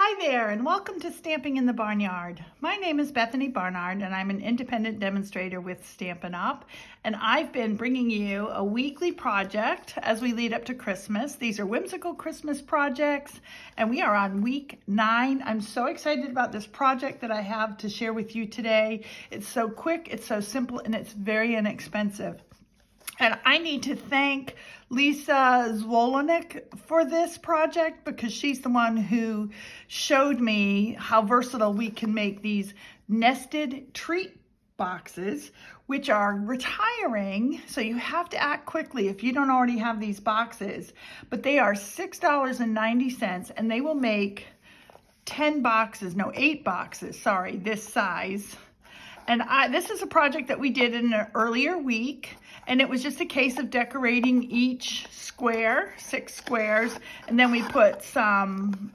Hi there, and welcome to Stamping in the Barnyard. My name is Bethany Barnard, and I'm an independent demonstrator with Stampin Up. And I've been bringing you a weekly project as we lead up to Christmas. These are whimsical Christmas projects, and we are on week 9. I'm so excited about this project that I have to share with you today. It's so quick, it's so simple, and it's very inexpensive. And I need to thank Lyssa Zwolanek for this project because she's the one who showed me how versatile we can make these nested treat boxes, which are retiring. So you have to act quickly if you don't already have these boxes. But they are $6.90 and they will make 8 boxes, this size. And this is a project that we did in an earlier week, and it was just a case of decorating each square, 6 squares, and then we put some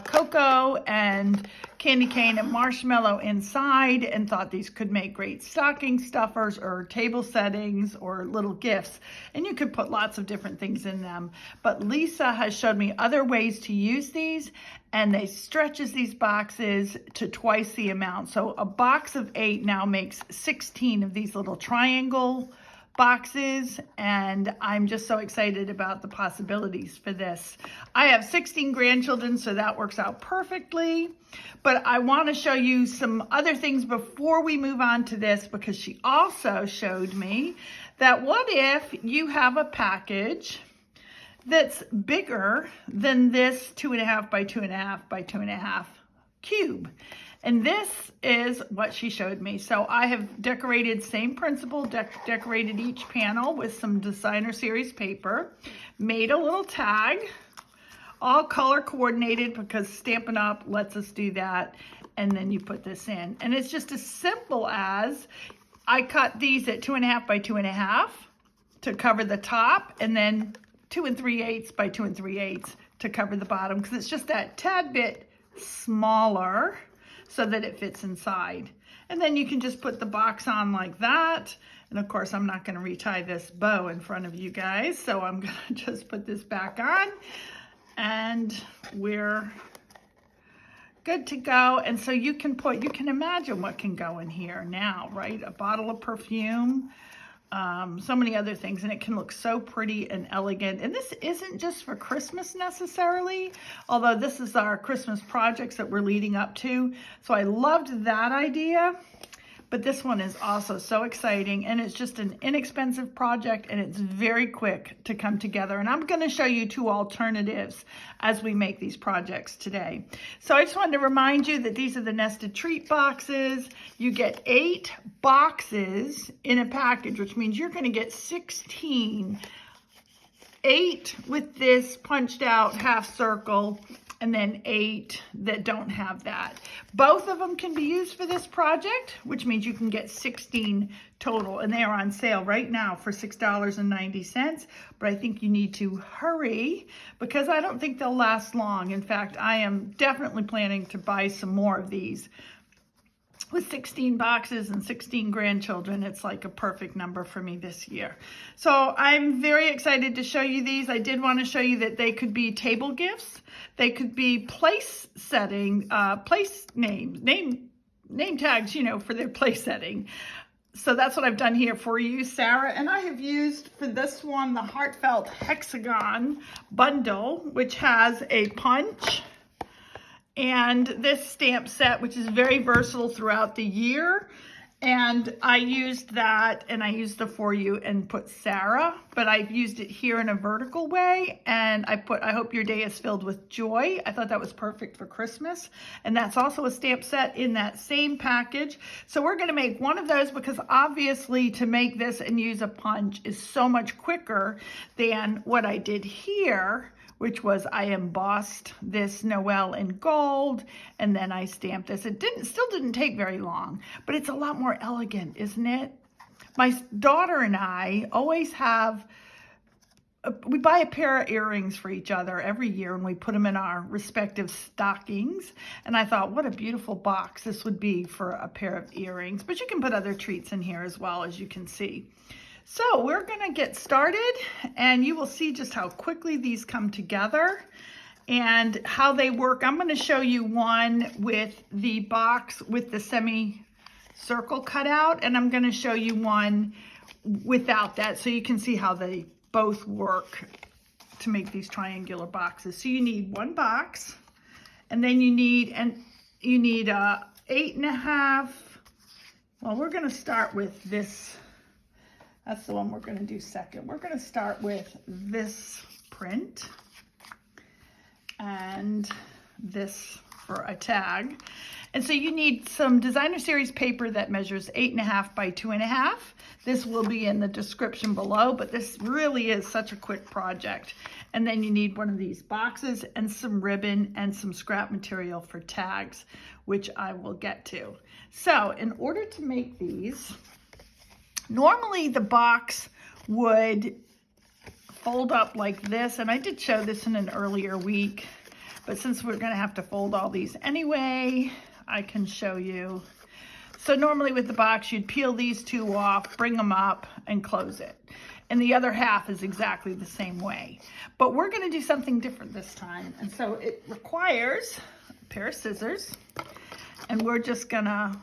cocoa and candy cane and marshmallow inside and thought these could make great stocking stuffers or table settings or little gifts. And you could put lots of different things in them. But Lyssa has showed me other ways to use these, and they stretches these boxes to twice the amount. So a box of 8 now makes 16 of these little triangle boxes, and I'm just so excited about the possibilities for this. I have 16 grandchildren, so that works out perfectly. But I want to show you some other things before we move on to this, because she also showed me that what if you have a package that's bigger than this 2.5 by 2.5 by 2.5 cube. And this is what she showed me. So I have decorated, same principle, decorated each panel with some designer series paper, made a little tag, all color coordinated because Stampin' Up lets us do that. And then you put this in. And it's just as simple as I cut these at 2.5 by 2.5 to cover the top, and then 2 3/8 by 2 3/8 to cover the bottom, because it's just that tad bit smaller so that it fits inside. And then you can just put the box on like that. And of course, I'm not going to retie this bow in front of you guys, so I'm going to just put this back on and we're good to go. And so you can imagine what can go in here now, right? A bottle of perfume, so many other things, and it can look so pretty and elegant. And this isn't just for Christmas necessarily, although this is our Christmas projects that we're leading up to. So I loved that idea, but this one is also so exciting, and it's just an inexpensive project, and it's very quick to come together. And I'm going to show you 2 alternatives as we make these projects today. So I just wanted to remind you that these are the nested treat boxes. You get 8 boxes in a package, which means you're going to get 16, 8 with this punched out half circle, and then 8 that don't have that. Both of them can be used for this project, which means you can get 16 total, and they are on sale right now for $6.90. But I think you need to hurry because I don't think they'll last long. In fact, I am definitely planning to buy some more of these. With 16 boxes and 16 grandchildren, it's like a perfect number for me this year. So I'm very excited to show you these. I did want to show you that they could be table gifts. They could be place setting, place name tags, for their place setting. So that's what I've done here for you, Sarah. And I have used for this one the Heartfelt Hexagon bundle, which has a punch and this stamp set, which is very versatile throughout the year. And I used that, and I used the For You and put Sarah, but I've used it here in a vertical way. And I hope your day is filled with joy. I thought that was perfect for Christmas. And that's also a stamp set in that same package. So we're gonna make one of those because obviously to make this and use a punch is so much quicker than what I did here, which was I embossed this Noel in gold, and then I stamped this. It still didn't take very long, but it's a lot more elegant, isn't it? My daughter and I always we buy a pair of earrings for each other every year, and we put them in our respective stockings. And I thought, what a beautiful box this would be for a pair of earrings. But you can put other treats in here as well, as you can see. So we're going to get started, and you will see just how quickly these come together. and how they work. I'm going to show you one with the box with the semi-circle cutout, and I'm going to show you one without that so you can see how they both work to make these triangular boxes. So you need one box, and then you need 8.5. Well, we're going to start with this. That's the one we're going to do second. We're going to start with this print and this for a tag. And so you need some designer series paper that measures 8.5 by 2.5. This will be in the description below, but this really is such a quick project. And then you need one of these boxes and some ribbon and some scrap material for tags, which I will get to. So in order to make these, normally the box would fold up like this, and I did show this in an earlier week, but since we're going to have to fold all these anyway, I can show you. So normally with the box, you'd peel these two off, bring them up, and close it. And the other half is exactly the same way. But we're going to do something different this time, and so it requires a pair of scissors, and we're just going to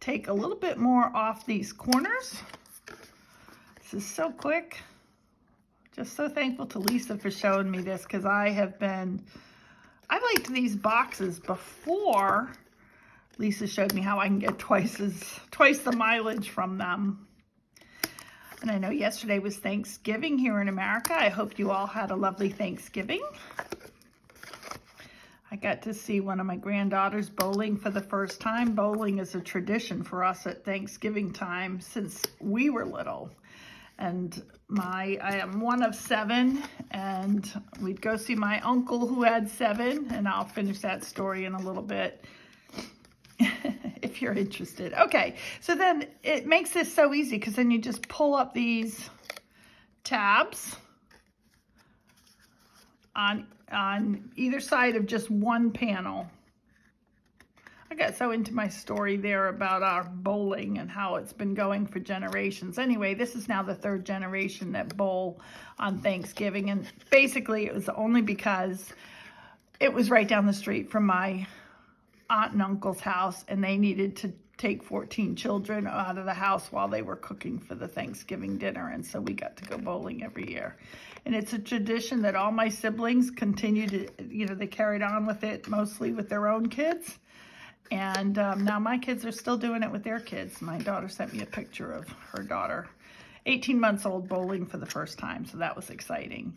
take a little bit more off these corners. This is so quick. Just so thankful to Lyssa for showing me this, because I liked these boxes before Lyssa showed me how I can get twice the mileage from them. And I know yesterday was Thanksgiving here in America. I hope you all had a lovely Thanksgiving. I got to see one of my granddaughters bowling for the first time. Bowling is a tradition for us at Thanksgiving time since we were little. And I am one of 7, and we'd go see my uncle who had 7, and I'll finish that story in a little bit if you're interested. Okay, so then it makes this so easy because then you just pull up these tabs on either side of just one panel. I got so into my story there about our bowling and how it's been going for generations. Anyway, this is now the 3rd generation that bowl on Thanksgiving, and basically it was only because it was right down the street from my aunt and uncle's house, and they needed to take 14 children out of the house while they were cooking for the Thanksgiving dinner, and so we got to go bowling every year. And it's a tradition that all my siblings continue to, they carried on with it mostly with their own kids. And now my kids are still doing it with their kids. My daughter sent me a picture of her daughter, 18 months old, bowling for the first time. So that was exciting.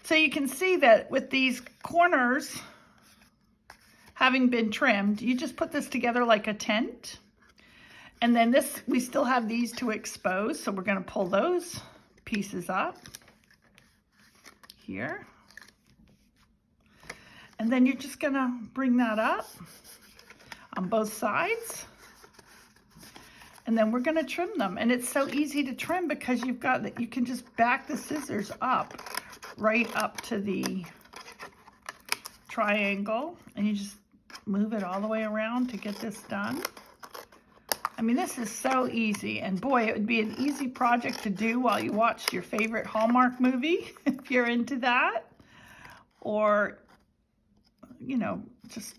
So you can see that with these corners having been trimmed, you just put this together like a tent. And then we still have these to expose. So we're going to pull those pieces up here. And then you're just going to bring that up on both sides, and then we're going to trim them. And it's so easy to trim because you can just back the scissors up right up to the triangle, and you just move it all the way around to get this done. I mean, this is so easy, and boy, it would be an easy project to do while you watch your favorite Hallmark movie if you're into that, or just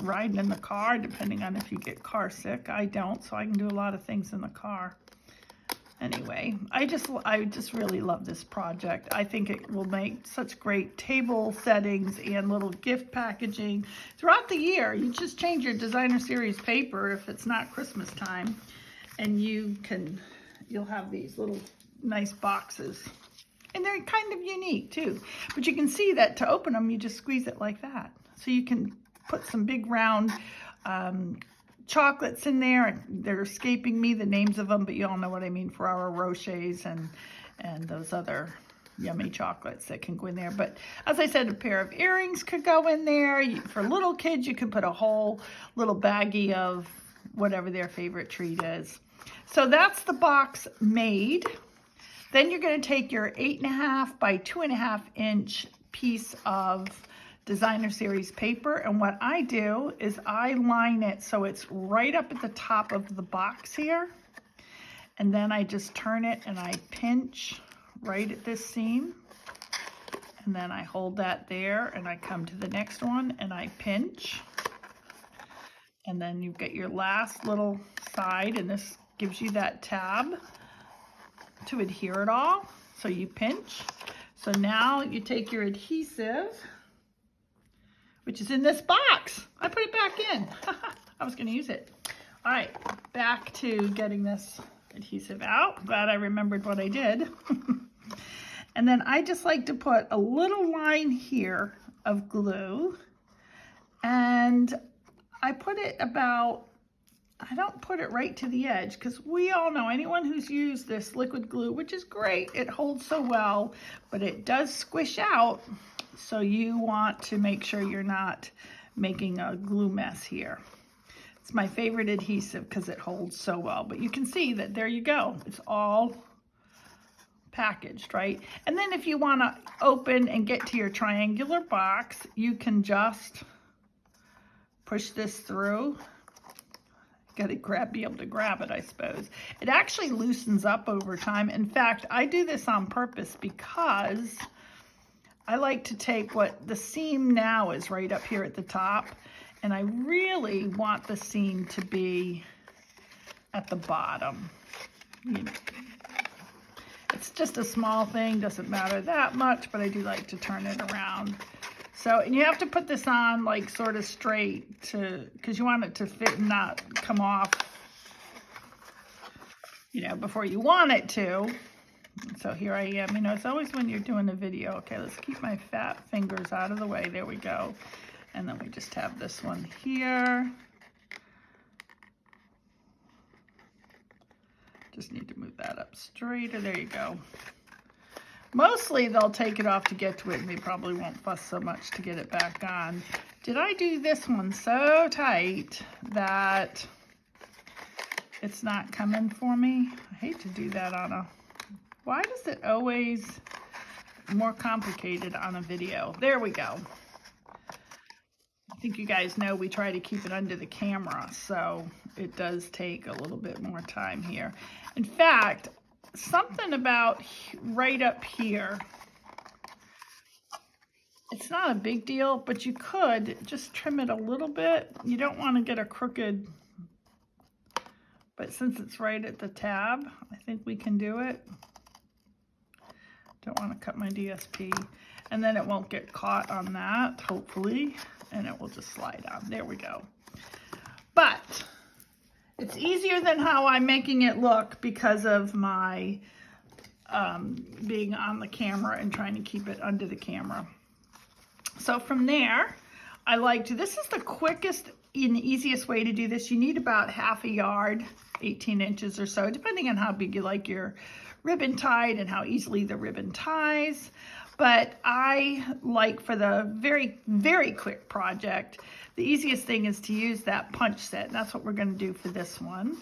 riding in the car, depending on if you get car sick. I don't, so I can do a lot of things in the car. Anyway, I just really love this project. I think it will make such great table settings and little gift packaging throughout the year. You just change your designer series paper if it's not Christmas time, and you'll have these little nice boxes. And they're kind of unique too. But you can see that to open them, you just squeeze it like that. So you can put some big round chocolates in there. They're escaping me the names of them, but you all know what I mean, Ferrero Rochers and those other yummy chocolates that can go in there. But as I said, a pair of earrings could go in there. For little kids, you can put a whole little baggie of whatever their favorite treat is. So that's the box made. Then you're going to take your 8.5 by 2.5 inch piece of designer series paper, and what I do is I line it so it's right up at the top of the box here, and then I just turn it and I pinch right at this seam, and then I hold that there, and I come to the next one and I pinch, and then you get your last little side, and this gives you that tab to adhere it all. So you pinch. So now you take your adhesive, which is in this box. I put it back in. I was going to use it. All right, back to getting this adhesive out. Glad I remembered what I did. And then I just like to put a little line here of glue, and I put it about, I don't put it right to the edge, because we all know, anyone who's used this liquid glue, which is great, it holds so well, but it does squish out, so you want to make sure you're not making a glue mess here. It's my favorite adhesive because it holds so well, but you can see that there you go. It's all packaged, right? And then if you want to open and get to your triangular box, you can just push this through. Got to be able to grab it, I suppose. It actually loosens up over time. In fact, I do this on purpose because I like to take what the seam now is right up here at the top, and I really want the seam to be at the bottom. You know, it's just a small thing, doesn't matter that much, but I do like to turn it around. So, and you have to put this on like sort of straight because you want it to fit and not come off, you know, before you want it to. So here I am, you know, it's always when you're doing a video. Okay, let's keep my fat fingers out of the way. There we go. And then we just have this one here. Just need to move that up straighter. There you go. Mostly they'll take it off to get to it, and they probably won't fuss so much to get it back on. Did I do this one so tight that it's not coming for me? I hate to do that on a... Why does it always more complicated on a video? There we go. I think you guys know we try to keep it under the camera, so it does take a little bit more time here. In fact, something about right up here, it's not a big deal, but you could just trim it a little bit. You don't want to get a crooked, but since it's right at the tab, I think we can do it. Don't want to cut my DSP, and then it won't get caught on that, hopefully, and it will just slide on. There we go. But it's easier than how I'm making it look because of my being on the camera and trying to keep it under the camera. So from there, I like to, this is the quickest and easiest way to do this. You need about half a yard, 18 inches or so, depending on how big you like your ribbon tied and how easily the ribbon ties. But I like, for the very, very quick project, the easiest thing is to use that punch set. And that's what we're going to do for this one.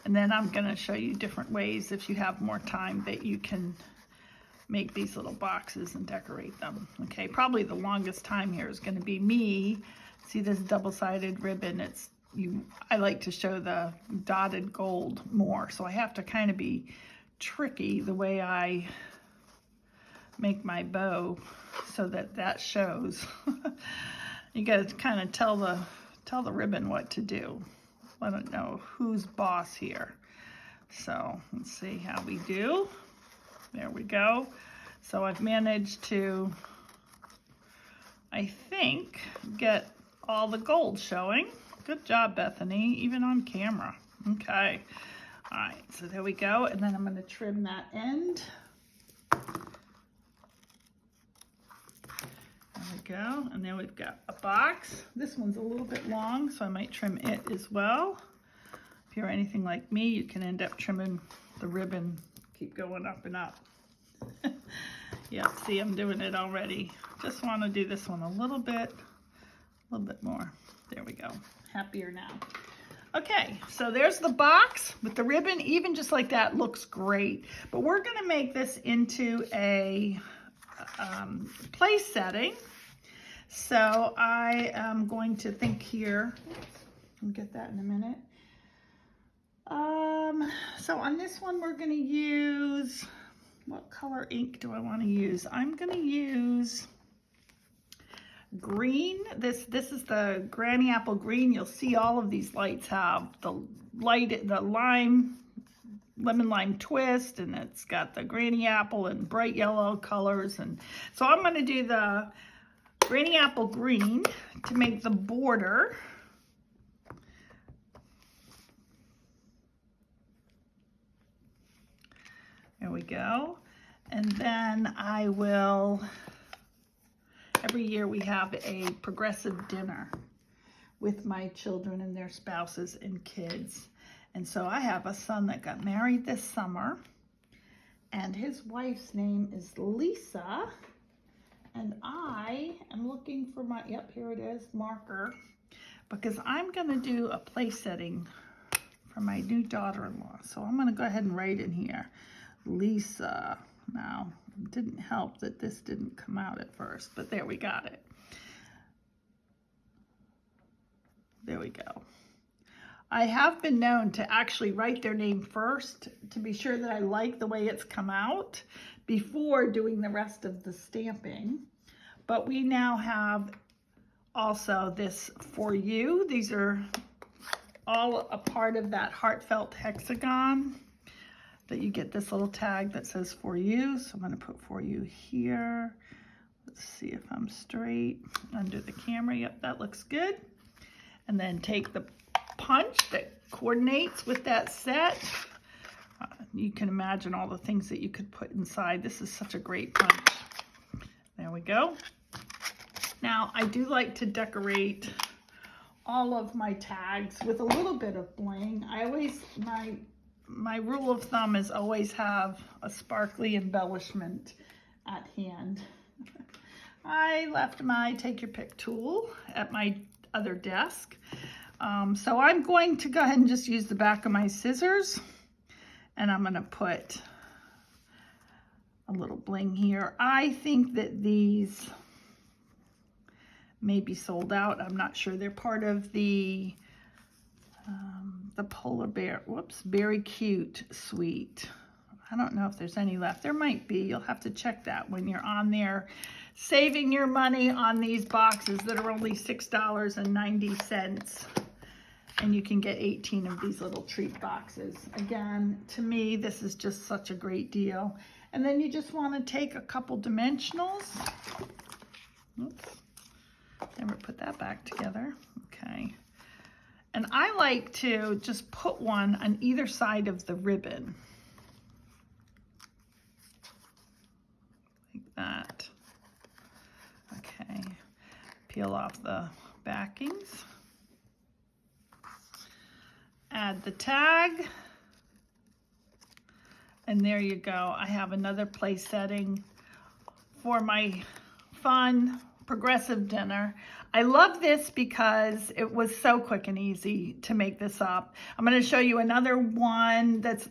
And then I'm going to show you different ways, if you have more time, that you can make these little boxes and decorate them. Okay, probably the longest time here is going to be me. See this double-sided ribbon? I like to show the dotted gold more, so I have to kind of be tricky the way I make my bow so that that shows. You got to kind of tell the ribbon what to do. Let it know who's boss here. So let's see how we do. There we go. So I've managed to, I think, get all the gold showing. Good job, Bethany, even on camera. Okay. All right, so there we go. And then I'm going to trim that end. There we go. And then we've got a box. This one's a little bit long, so I might trim it as well. If you're anything like me, you can end up trimming the ribbon, keep going up and up. Yeah, see, I'm doing it already. Just want to do this one a little bit more. There we go. Happier now. Okay, so there's the box with the ribbon. Even just like that looks great. But we're going to make this into a place setting. So I am going to think here. I'll get that in a minute. So on this one, we're going to use what color ink do I want to use? I'm going to use green. This is the Granny Apple Green. You'll see all of these lights have the lemon lime twist, and it's got the Granny Apple and bright yellow colors. And so I'm going to do the Granny Apple Green to make the border. There we go. And then I will, every year we have a progressive dinner with my children and their spouses and kids. And so I have a son that got married this summer, and his wife's name is Lyssa. And I am looking for my, yep, here it is, marker, because I'm gonna do a place setting for my new daughter-in-law. So I'm gonna go ahead and write in here, Lyssa. Now, it didn't help that this didn't come out at first, but there we got it. There we go. I have been known to actually write their name first to be sure that I like the way it's come out before doing the rest of the stamping. But we now have also this For You. These are all a part of that Heartfelt Hexagon, that you get this little tag that says For You. So I'm going to put For You here. Let's see if I'm straight under the camera. Yep, that looks good. And then take the punch that coordinates with that set. You can imagine all the things that you could put inside. This is such a great punch. There we go. Now, I do like to decorate all of my tags with a little bit of bling. I always, my rule of thumb is always have a sparkly embellishment at hand. I left my take your pick tool at my other desk. So I'm going to go ahead and just use the back of my scissors, and I'm going to put a little bling here. I think that these may be sold out. I'm not sure. They're part of the polar bear, whoops, Very Cute suite. I don't know if there's any left. There might be. You'll have to check that when you're on there saving your money on these boxes that are only $6.90. And you can get 18 of these little treat boxes. Again, to me, this is just such a great deal. And then you just want to take a couple dimensionals. Oops, never put that back together. Okay. And I like to just put one on either side of the ribbon. Like that. Okay. Peel off the backings. Add the tag, and there you go. I have another place setting for my fun progressive dinner. I love this because it was so quick and easy to make this up. I'm going to show you another one that's,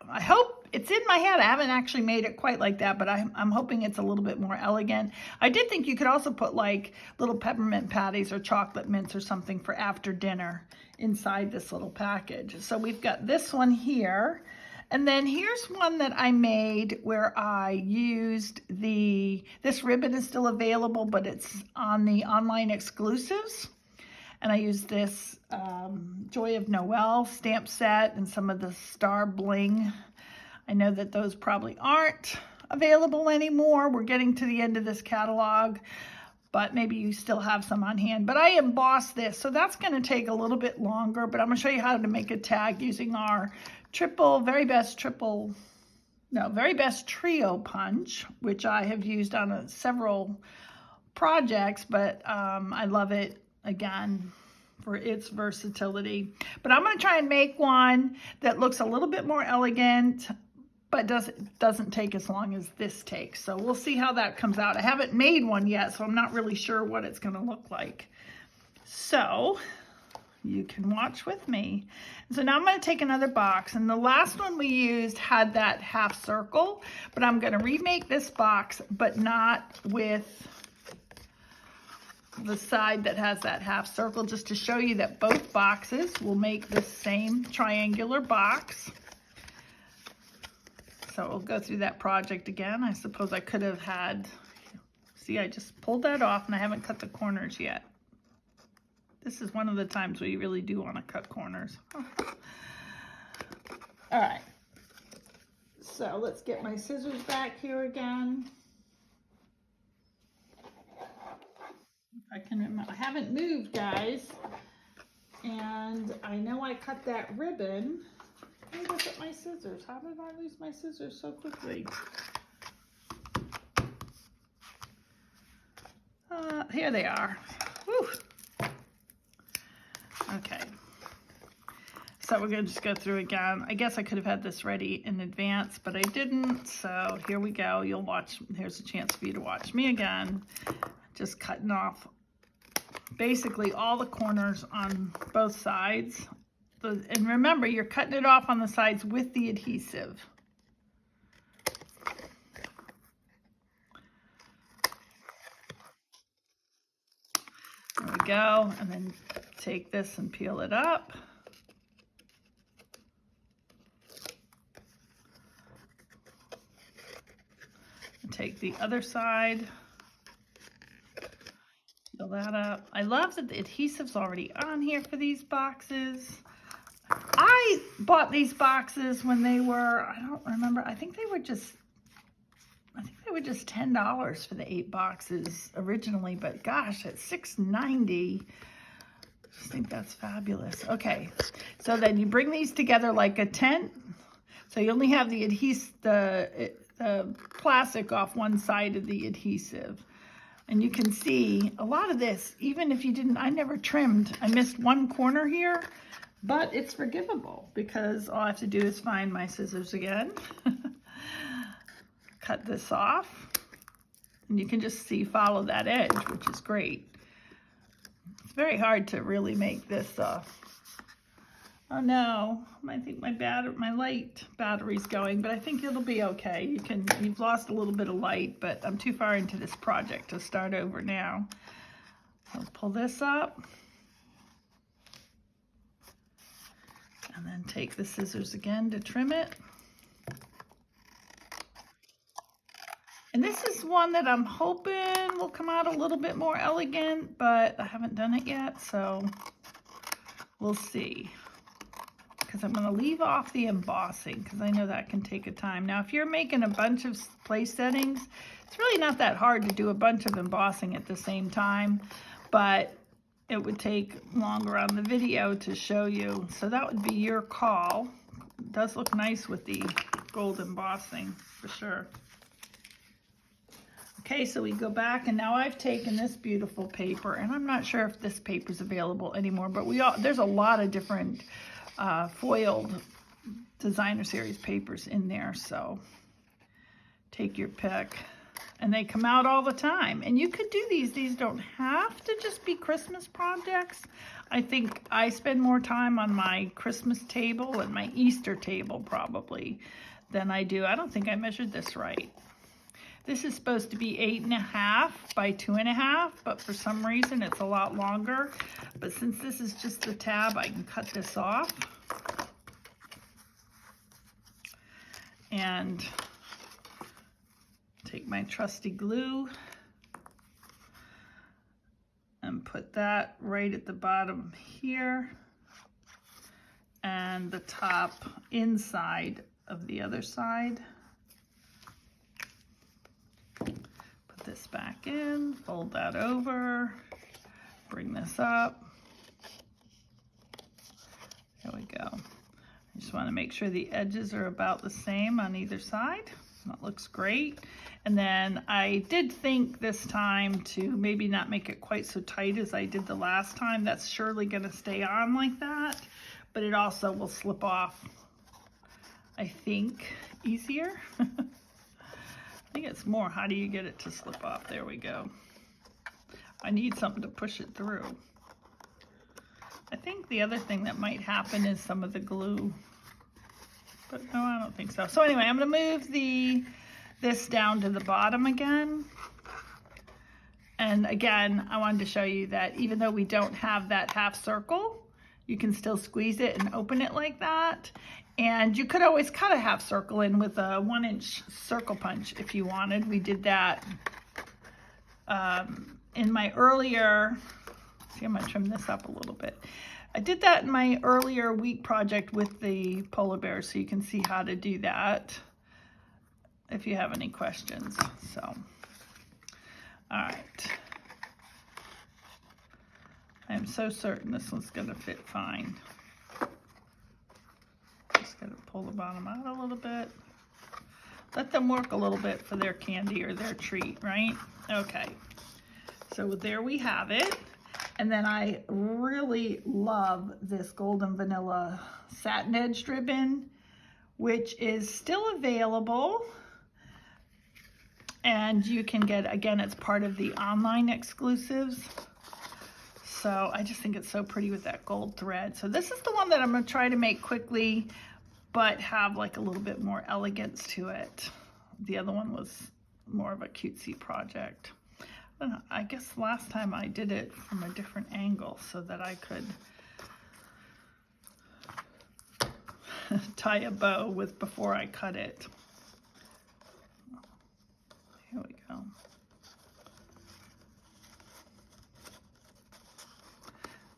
I hope it's in my head. I haven't actually made it quite like that, but I'm hoping it's a little bit more elegant. I did think you could also put like little peppermint patties or chocolate mints or something for after dinner inside this little package. So we've got this one here, and then here's one that I made where I used this ribbon is still available, but it's on the online exclusives. And I used this Joy of Noel stamp set and some of the star bling. I know that those probably aren't available anymore. We're getting to the end of this catalog, but maybe you still have some on hand. But I embossed this, so that's going to take a little bit longer, but I'm going to show you how to make a tag using our very best trio punch, which I have used on several projects, but I love it, again, for its versatility. But I'm going to try and make one that looks a little bit more elegant, but doesn't take as long as this takes. So we'll see how that comes out. I haven't made one yet, so I'm not really sure what it's going to look like. So you can watch with me. So now I'm going to take another box, and the last one we used had that half circle, but I'm going to remake this box, but not with the side that has that half circle, just to show you that both boxes will make the same triangular box. So we'll go through that project again. I suppose I could have had, see, I just pulled that off and I haven't cut the corners yet. This is one of the times where you really do want to cut corners. All right. So let's get my scissors back here again. I can remember, I haven't moved, guys. And I know I cut that ribbon. Let me look at my scissors. How did I lose my scissors so quickly? Here they are. Whew. Okay. So we're going to just go through again. I guess I could have had this ready in advance, but I didn't. So here we go. You'll watch. Here's a chance for you to watch me again. Just cutting off basically all the corners on both sides. And remember, you're cutting it off on the sides with the adhesive. There we go. And then take this and peel it up. And take the other side. Peel that up. I love that the adhesive's already on here for these boxes. I bought these boxes when they were, I don't remember, I think they were just $10 for the 8 boxes originally, but gosh, at $6.90, I just think that's fabulous. Okay, so then you bring these together like a tent. So you only have the the plastic off one side of the adhesive. And you can see a lot of this, even if you didn't, I never trimmed. I missed one corner here. But it's forgivable because all I have to do is find my scissors again, cut this off, and you can just see, follow that edge, which is great. It's very hard to really make this, oh no, I think my light battery's going, but I think it'll be okay. You've lost a little bit of light, but I'm too far into this project to start over now. I'll pull this up. And then take the scissors again to trim it. And this is one that I'm hoping will come out a little bit more elegant, but I haven't done it yet, so we'll see. Because I'm going to leave off the embossing, because I know that can take a time. Now, if you're making a bunch of place settings, it's really not that hard to do a bunch of embossing at the same time, but it would take longer on the video to show you. So that would be your call. It does look nice with the gold embossing, for sure. Okay, so we go back, and now I've taken this beautiful paper, and I'm not sure if this paper is available anymore, but there's a lot of different foiled designer series papers in there, so take your pick. And they come out all the time. And you could do these. These don't have to just be Christmas projects. I think I spend more time on my Christmas table and my Easter table probably than I do. I don't think I measured this right. This is supposed to be 8.5 by 2.5, but for some reason it's a lot longer. But since this is just the tab, I can cut this off. And take my trusty glue and put that right at the bottom here and the top inside of the other side. Put this back in, fold that over, bring this up. There we go. I just want to make sure the edges are about the same on either side. That looks great. And then I did think this time to maybe not make it quite so tight as I did the last time. That's surely going to stay on like that, but it also will slip off, I think, easier. I think it's more, how do you get it to slip off? There we go. I need something to push it through. I think the other thing that might happen is some of the glue, but no, I don't think so. So anyway, I'm going to move this down to the bottom again. And again, I wanted to show you that even though we don't have that half circle, You can still squeeze it and open it like that. And you could always cut a half circle in with a 1-inch circle punch if you wanted. We did that in my earlier, see, I'm gonna trim this up a little bit. I did that in my earlier week project with the polar bears, so you can see how to do that if you have any questions. So, all right. I am so certain this one's gonna fit fine. Just gonna pull the bottom out a little bit. Let them work a little bit for their candy or their treat, right? Okay, so there we have it. And then I really love this golden vanilla satin edged ribbon, which is still available. And you can get, again, it's part of the online exclusives. So I just think it's so pretty with that gold thread. So this is the one that I'm gonna try to make quickly, but have like a little bit more elegance to it. The other one was more of a cutesy project. I don't know, I guess last time I did it from a different angle so that I could tie a bow with before I cut it. Here we go.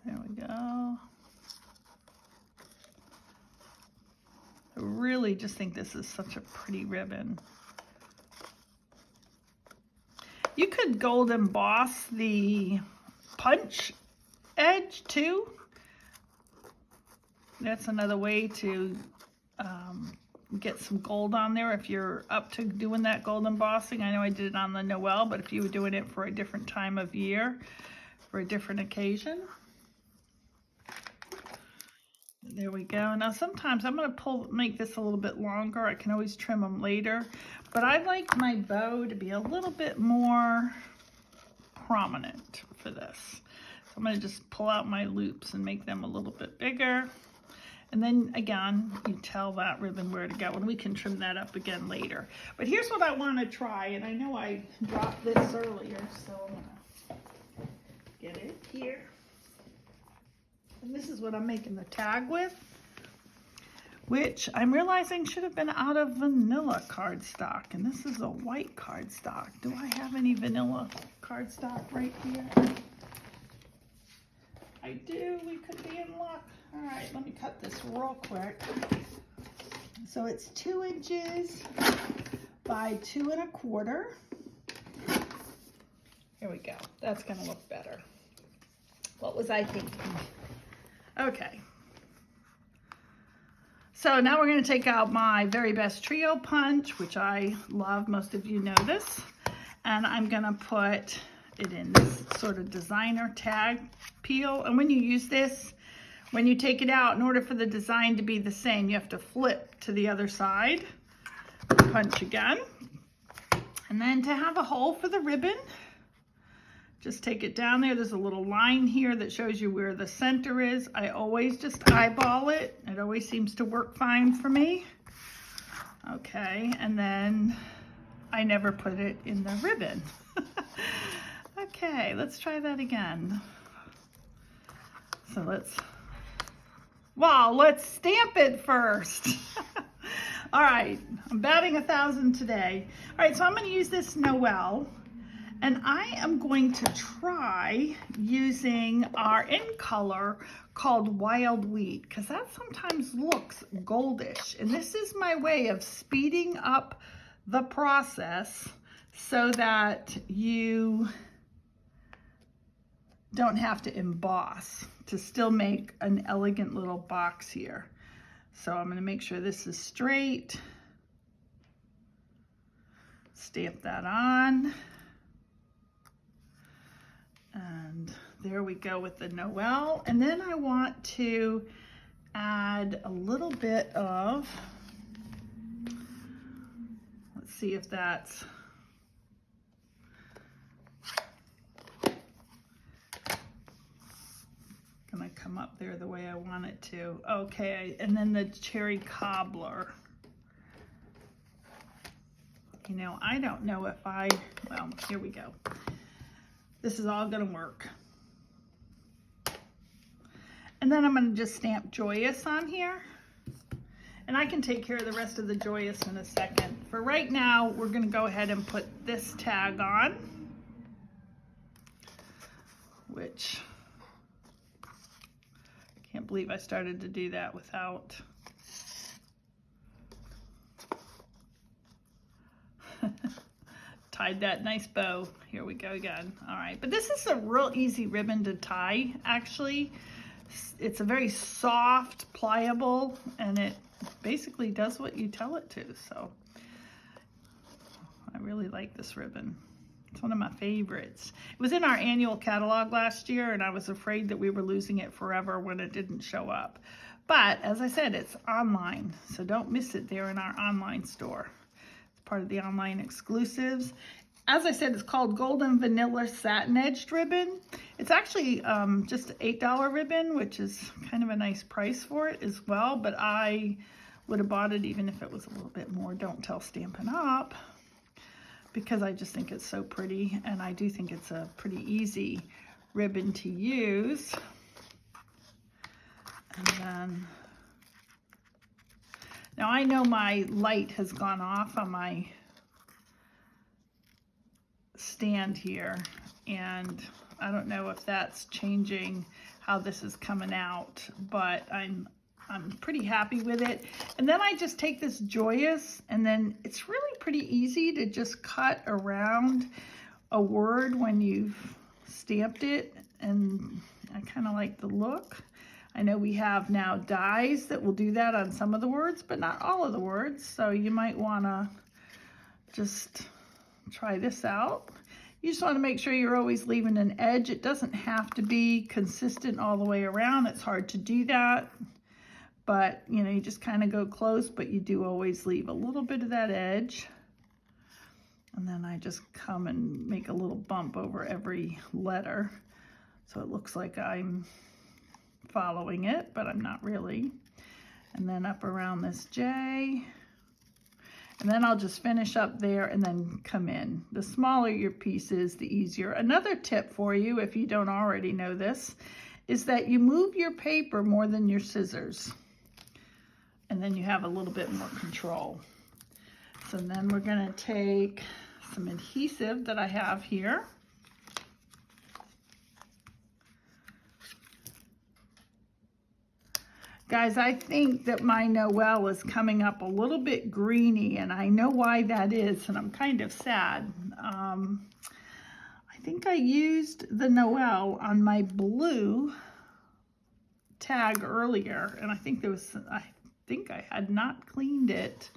There we go. I really just think this is such a pretty ribbon. You could gold emboss the punch edge too. That's another way to get some gold on there if you're up to doing that gold embossing. I know I did it on the Noel, but if you were doing it for a different time of year, for a different occasion. There we go. Now sometimes I'm going to make this a little bit longer. I can always trim them later, but I like my bow to be a little bit more prominent for this. So I'm going to just pull out my loops and make them a little bit bigger. And then again, you tell that ribbon where to go, and we can trim that up again later. But here's what I want to try, and I know I dropped this earlier, so I'm going to get it here. And this is what I'm making the tag with, which I'm realizing should have been out of vanilla cardstock. And this is a white cardstock. Do I have any vanilla cardstock right here? I do. We could be in luck. All right, let me cut this real quick. So it's 2 inches by 2 1/4. Here we go. That's going to look better. What was I thinking? Okay. So now we're going to take out my Very Best Trio punch, which I love. Most of you know this. And I'm going to put it in this sort of designer tag peel. And when you use this, when you take it out, in order for the design to be the same, you have to flip to the other side, punch again. And then to have a hole for the ribbon, just take it down there. There's a little line here that shows you where the center is. I always just eyeball it. It always seems to work fine for me. Okay, and then I never put it in the ribbon. Okay, let's try that again. So let's stamp it first. All right, I'm batting 1,000 today. All right, so I'm gonna use this Noel, and I am going to try using our in color called Wild Wheat, because that sometimes looks goldish. And this is my way of speeding up the process so that you don't have to emboss to still make an elegant little box here. So I'm going to make sure this is straight. Stamp that on. And there we go with the Noel. And then I want to add a little bit of, let's see if that's, gonna come up there the way I want it to. Okay, and then the cherry cobbler. You know, I don't know if well, here we go. This is all gonna work. And then I'm going to just stamp Joyous on here. And I can take care of the rest of the Joyous in a second. For right now, we're going to go ahead and put this tag on, which I can't believe I started to do that without tied that nice bow. Here we go again. All right, but this is a real easy ribbon to tie, actually. It's a very soft, pliable, and it basically does what you tell it to. So I really like this ribbon. It's one of my favorites. It was in our annual catalog last year, and I was afraid that we were losing it forever when it didn't show up. But as I said, it's online, so don't miss it there in our online store. Part of the online exclusives. As I said, it's called Golden Vanilla Satin Edged Ribbon. It's actually just an $8 ribbon, which is kind of a nice price for it as well, but I would have bought it even if it was a little bit more. Don't tell Stampin' Up, because I just think it's so pretty, and I do think it's a pretty easy ribbon to use. And then now I know my light has gone off on my stand here, and I don't know if that's changing how this is coming out, but I'm pretty happy with it. And then I just take this Joyous, and then it's really pretty easy to just cut around a word when you've stamped it, and I kind of like the look. I know we have now dies that will do that on some of the words, but not all of the words. So you might want to just try this out. You just want to make sure you're always leaving an edge. It doesn't have to be consistent all the way around. It's hard to do that. But, you know, you just kind of go close, but you do always leave a little bit of that edge. And then I just come and make a little bump over every letter. So it looks like I'm following it, but I'm not really. And then up around this J, and then I'll just finish up there and then come in. The smaller your piece is, the easier. Another tip for you, if you don't already know this, is that you move your paper more than your scissors, and then you have a little bit more control. So then we're going to take some adhesive that I have here. Guys, I think that my Noel is coming up a little bit greeny, and I know why that is, and I'm kind of sad. I think I used the Noel on my blue tag earlier, and I think I had not cleaned it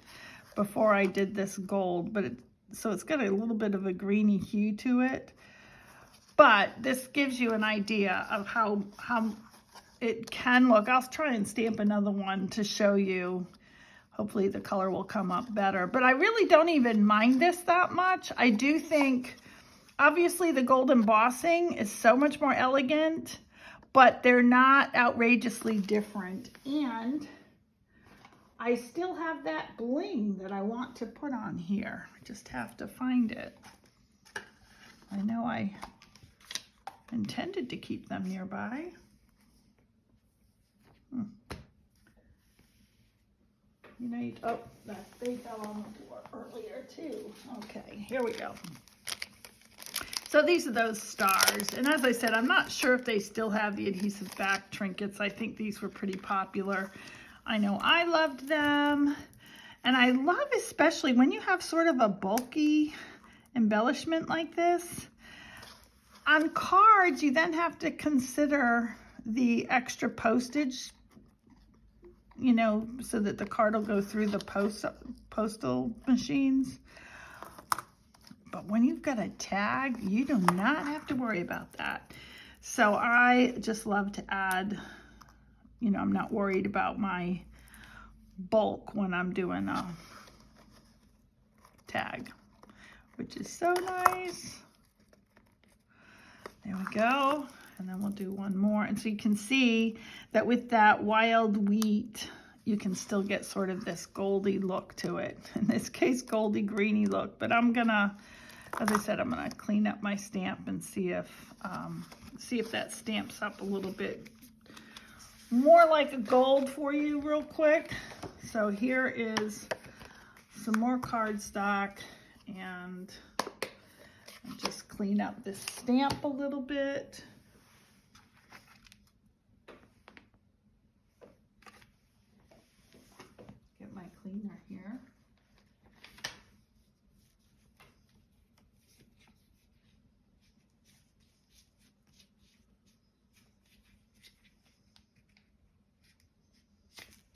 before I did this gold, but so it's got a little bit of a greeny hue to it. But this gives you an idea of how it can look. I'll try and stamp another one to show you. Hopefully the color will come up better. But I really don't even mind this that much. I do think, obviously the gold embossing is so much more elegant, but they're not outrageously different. And I still have that bling that I want to put on here. I just have to find it. I know I intended to keep them nearby. You know, oh, they fell on the floor earlier too. Okay, here we go. So these are those stars. And as I said, I'm not sure if they still have the adhesive back trinkets. I think these were pretty popular. I know I loved them. And I love especially when you have sort of a bulky embellishment like this. On cards, you then have to consider the extra postage, you know, so that the card will go through the postal machines. But when you've got a tag, you do not have to worry about that. So I just love to add, you know, I'm not worried about my bulk when I'm doing a tag, which is so nice. There we go. And then we'll do one more. And so you can see that with that wild wheat, you can still get sort of this goldy look to it. In this case, goldy greeny look. But I'm gonna, as I said, I'm gonna clean up my stamp and see if that stamps up a little bit more like a gold for you real quick. So here is some more cardstock, and I'll just clean up this stamp a little bit. Get my cleaner here.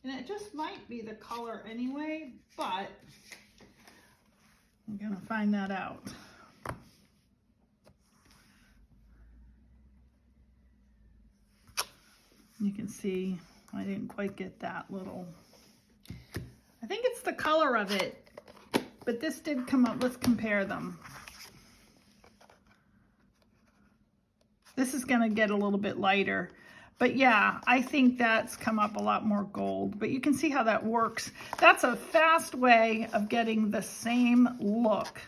And it just might be the color anyway, but I'm gonna find that out. You can see I didn't quite get that little, I think it's the color of it, but this did come up. Let's compare them. This is gonna get a little bit lighter. But yeah, I think that's come up a lot more gold, but you can see how that works. That's a fast way of getting the same look,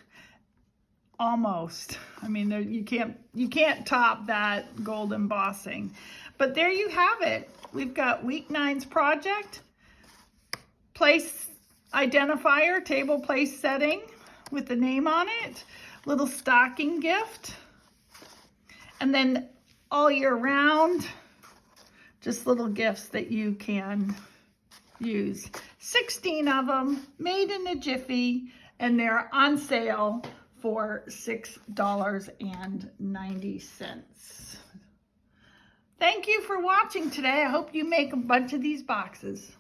almost. I mean, you can't top that gold embossing. But there you have it. We've got week 9's project, place identifier, table place setting with the name on it, little stocking gift, and then all year round, just little gifts that you can use. 16 of them, made in a jiffy, and they're on sale for $6.90. Thank you for watching today. I hope you make a bunch of these boxes.